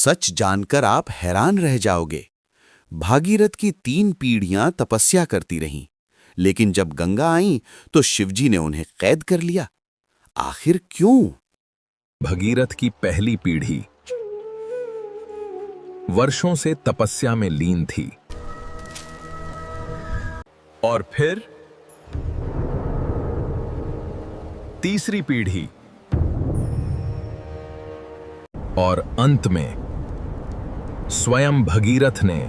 सच जानकर आप हैरान रह जाओगे। भागीरथ की 3 पीढ़ियां तपस्या करती रहीं, लेकिन जब गंगा आईं तो शिवजी ने उन्हें कैद कर लिया। आखिर क्यों? भगीरथ की पहली पीढ़ी वर्षों से तपस्या में लीन थी। और फिर तीसरी पीढ़ी और अंत में स्वयं भगीरथ ने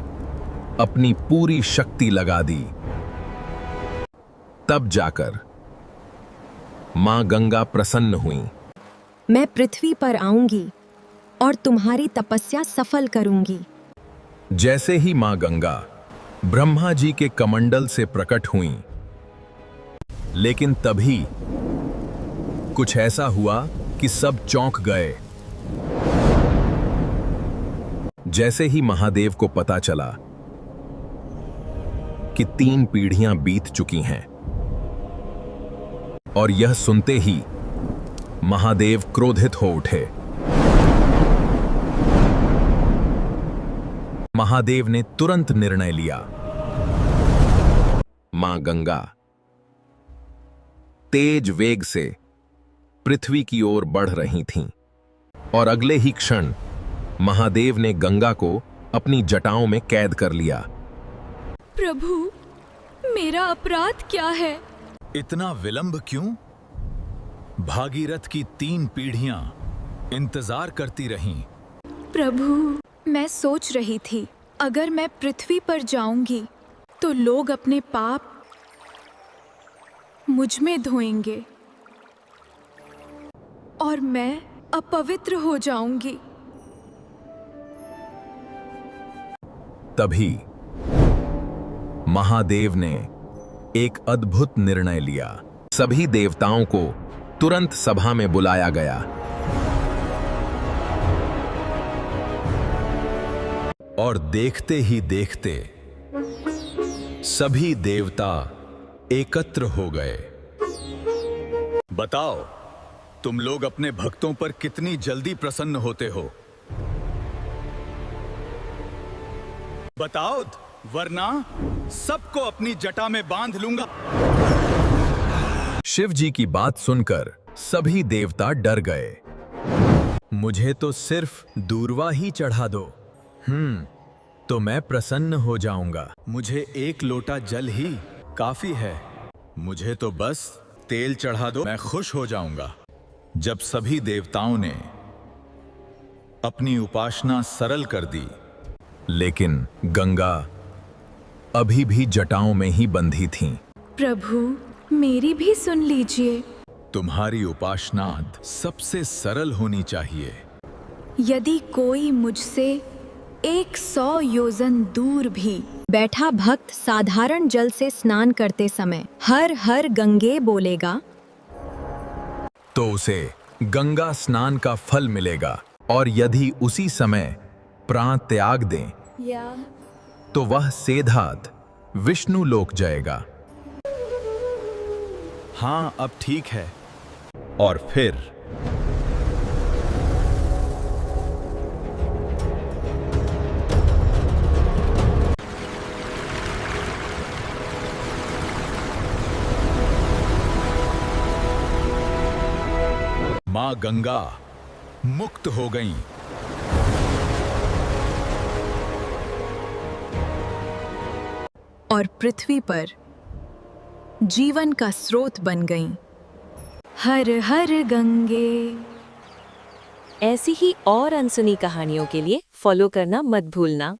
अपनी पूरी शक्ति लगा दी। तब जाकर मां गंगा प्रसन्न हुई। मैं पृथ्वी पर आऊंगी और तुम्हारी तपस्या सफल करूंगी। जैसे ही मां गंगा ब्रह्मा जी के कमंडल से प्रकट हुईं, लेकिन तभी कुछ ऐसा हुआ कि सब चौंक गए। जैसे ही महादेव को पता चला कि 3 पीढ़ियां बीत चुकी हैं, और यह सुनते ही महादेव क्रोधित हो उठे। महादेव ने तुरंत निर्णय लिया। मां गंगा तेज वेग से पृथ्वी की ओर बढ़ रही थीं, और अगले ही क्षण महादेव ने गंगा को अपनी जटाओं में कैद कर लिया। प्रभु, मेरा अपराध क्या है? इतना विलंब क्यों? भागीरथ की 3 पीढ़ियां इंतजार करती रहीं। प्रभु, मैं सोच रही थी अगर मैं पृथ्वी पर जाऊंगी तो लोग अपने पाप मुझ में धोएंगे और मैं अपवित्र हो जाऊंगी। तभी महादेव ने एक अद्भुत निर्णय लिया। सभी देवताओं को तुरंत सभा में बुलाया गया और देखते ही देखते सभी देवता एकत्र हो गए। बताओ, तुम लोग अपने भक्तों पर कितनी जल्दी प्रसन्न होते हो? बताओ, वरना सबको अपनी जटा में बांध लूंगा। शिव जी की बात सुनकर सभी देवता डर गए। मुझे तो सिर्फ दूर्वा ही चढ़ा दो, तो मैं प्रसन्न हो जाऊंगा। मुझे 1 लोटा जल ही काफी है। मुझे तो बस तेल चढ़ा दो, मैं खुश हो जाऊंगा। जब सभी देवताओं ने अपनी उपासना सरल कर दी, लेकिन गंगा अभी भी जटाओं में ही बंधी थीं। प्रभु, मेरी भी सुन लीजिए। तुम्हारी उपासना सबसे सरल होनी चाहिए। यदि कोई मुझसे 100 योजन दूर भी बैठा भक्त साधारण जल से स्नान करते समय हर हर गंगे बोलेगा, तो उसे गंगा स्नान का फल मिलेगा। और यदि उसी समय प्राण त्याग दें तो वह सेधात विष्णु लोक जाएगा। हाँ, अब ठीक है। और फिर मां गंगा मुक्त हो गईं। और पृथ्वी पर जीवन का स्रोत बन गईं। हर हर गंगे। ऐसी ही और अनसुनी कहानियों के लिए फॉलो करना मत भूलना।